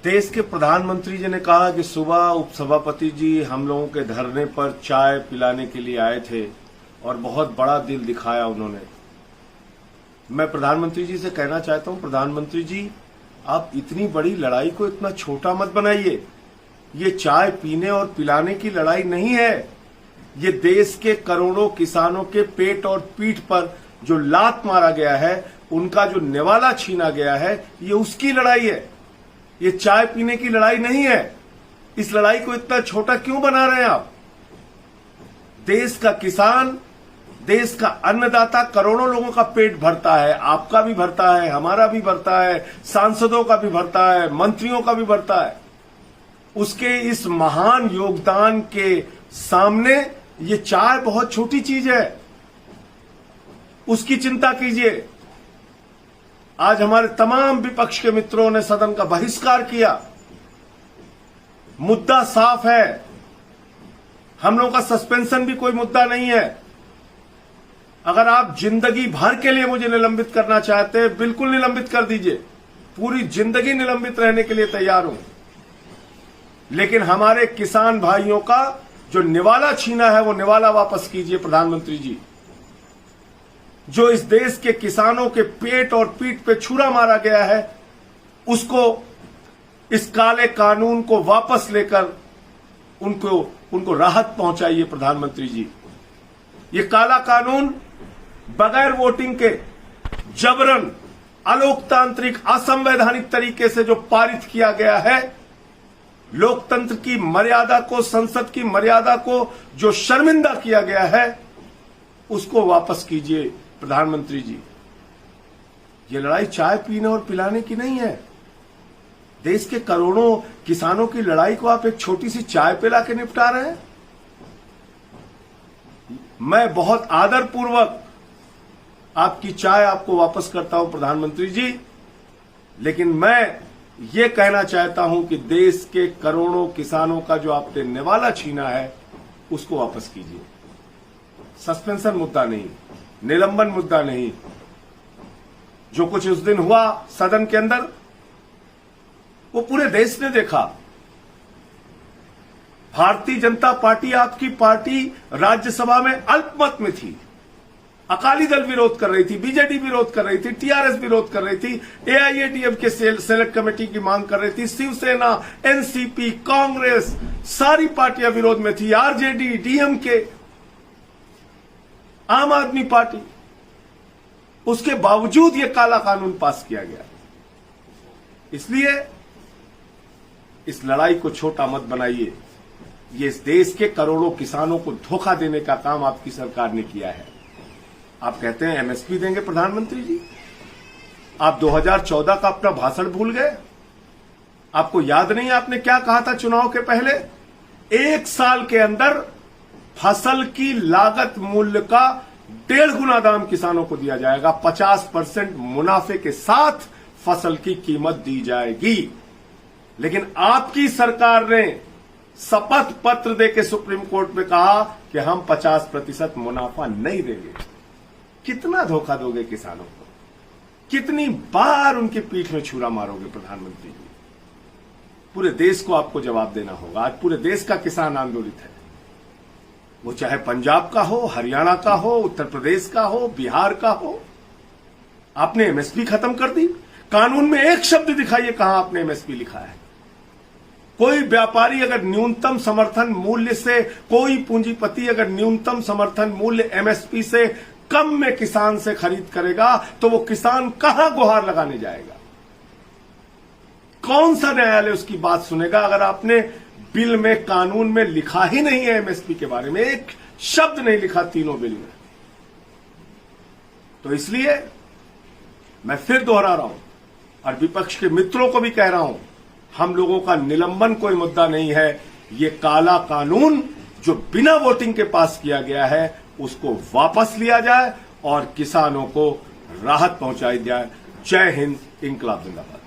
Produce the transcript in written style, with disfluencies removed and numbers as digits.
देश के प्रधानमंत्री जी ने कहा कि सुबह उपसभापति जी हम लोगों के धरने पर चाय पिलाने के लिए आए थे और बहुत बड़ा दिल दिखाया उन्होंने। मैं प्रधानमंत्री जी से कहना चाहता हूं, प्रधानमंत्री जी आप इतनी बड़ी लड़ाई को इतना छोटा मत बनाइए। ये चाय पीने और पिलाने की लड़ाई नहीं है, ये देश के करोड़ों किसानों के पेट और पीठ पर जो लात मारा गया है, उनका जो निवाला छीना गया है, ये उसकी लड़ाई है। ये चाय पीने की लड़ाई नहीं है। इस लड़ाई को इतना छोटा क्यों बना रहे हैं आप? देश का किसान, देश का अन्नदाता करोड़ों लोगों का पेट भरता है, आपका भी भरता है, हमारा भी भरता है, सांसदों का भी भरता है, मंत्रियों का भी भरता है। उसके इस महान योगदान के सामने ये चाय बहुत छोटी चीज है, उसकी चिंता कीजिए। आज हमारे तमाम विपक्ष के मित्रों ने सदन का बहिष्कार किया। मुद्दा साफ है, हम लोगों का सस्पेंशन भी कोई मुद्दा नहीं है। अगर आप जिंदगी भर के लिए मुझे निलंबित करना चाहते हैं, बिल्कुल निलंबित कर दीजिए, पूरी जिंदगी निलंबित रहने के लिए तैयार हूं। लेकिन हमारे किसान भाइयों का जो निवाला छीना है, वो निवाला वापस कीजिए प्रधानमंत्री जी। जो इस देश के किसानों के पेट और पीठ पे छुरा मारा गया है, उसको, इस काले कानून को वापस लेकर उनको राहत पहुंचाइए प्रधानमंत्री जी। ये काला कानून बगैर वोटिंग के जबरन, अलोकतांत्रिक, असंवैधानिक तरीके से जो पारित किया गया है, लोकतंत्र की मर्यादा को, संसद की मर्यादा को जो शर्मिंदा किया गया है, उसको वापस कीजिए प्रधानमंत्री जी। ये लड़ाई चाय पीने और पिलाने की नहीं है। देश के करोड़ों किसानों की लड़ाई को आप एक छोटी सी चाय पिला के निपटा रहे हैं। मैं बहुत आदरपूर्वक आपकी चाय आपको वापस करता हूं प्रधानमंत्री जी, लेकिन मैं ये कहना चाहता हूं कि देश के करोड़ों किसानों का जो आपने निवाला छीना है, उसको वापस कीजिए। सस्पेंशन मुद्दा नहीं, निलंबन मुद्दा नहीं। जो कुछ उस दिन हुआ सदन के अंदर, वो पूरे देश ने देखा। भारतीय जनता पार्टी, आपकी पार्टी राज्यसभा में अल्पमत में थी। अकाली दल विरोध कर रही थी, बीजेडी विरोध कर रही थी, टीआरएस विरोध कर रही थी, एआईएडीएमके सेलेक्ट कमेटी की मांग कर रही थी, शिवसेना, एनसीपी, कांग्रेस, सारी पार्टियां विरोध में थी, आरजेडी, डीएमके, आम आदमी पार्टी। उसके बावजूद यह काला कानून पास किया गया। इसलिए इस लड़ाई को छोटा मत बनाइए। ये इस देश के करोड़ों किसानों को धोखा देने का काम आपकी सरकार ने किया है। आप कहते हैं एमएसपी देंगे प्रधानमंत्री जी, आप 2014 का अपना भाषण भूल गए? आपको याद नहीं आपने क्या कहा था चुनाव के पहले? 1 साल के अंदर फसल की लागत मूल्य का 1.5 गुना दाम किसानों को दिया जाएगा, 50% मुनाफे के साथ फसल की कीमत दी जाएगी। लेकिन आपकी सरकार ने शपथ पत्र देकर सुप्रीम कोर्ट में कहा कि हम 50% मुनाफा नहीं देंगे। कितना धोखा दोगे किसानों को? कितनी बार उनकी पीठ में छुरा मारोगे प्रधानमंत्री जी? पूरे देश को आपको जवाब देना होगा। आज पूरे देश का किसान आंदोलित है, वो चाहे पंजाब का हो, हरियाणा का हो, उत्तर प्रदेश का हो, बिहार का हो। आपने एमएसपी खत्म कर दी। कानून में एक शब्द दिखाइए कहां आपने एमएसपी लिखा है। कोई व्यापारी अगर न्यूनतम समर्थन मूल्य से, कोई पूंजीपति अगर न्यूनतम समर्थन मूल्य एमएसपी से कम में किसान से खरीद करेगा, तो वो किसान कहां गुहार लगाने जाएगा? कौन सा न्यायालय उसकी बात सुनेगा अगर आपने बिल में, कानून में लिखा ही नहीं है एमएसपी के बारे में, एक शब्द नहीं लिखा तीनों बिल में? तो इसलिए मैं फिर दोहरा रहा हूं और विपक्ष के मित्रों को भी कह रहा हूं, हम लोगों का निलंबन कोई मुद्दा नहीं है। ये काला कानून जो बिना वोटिंग के पास किया गया है, उसको वापस लिया जाए और किसानों को राहत पहुंचाई जाए। जय हिंद, इंकलाब जिंदाबाद।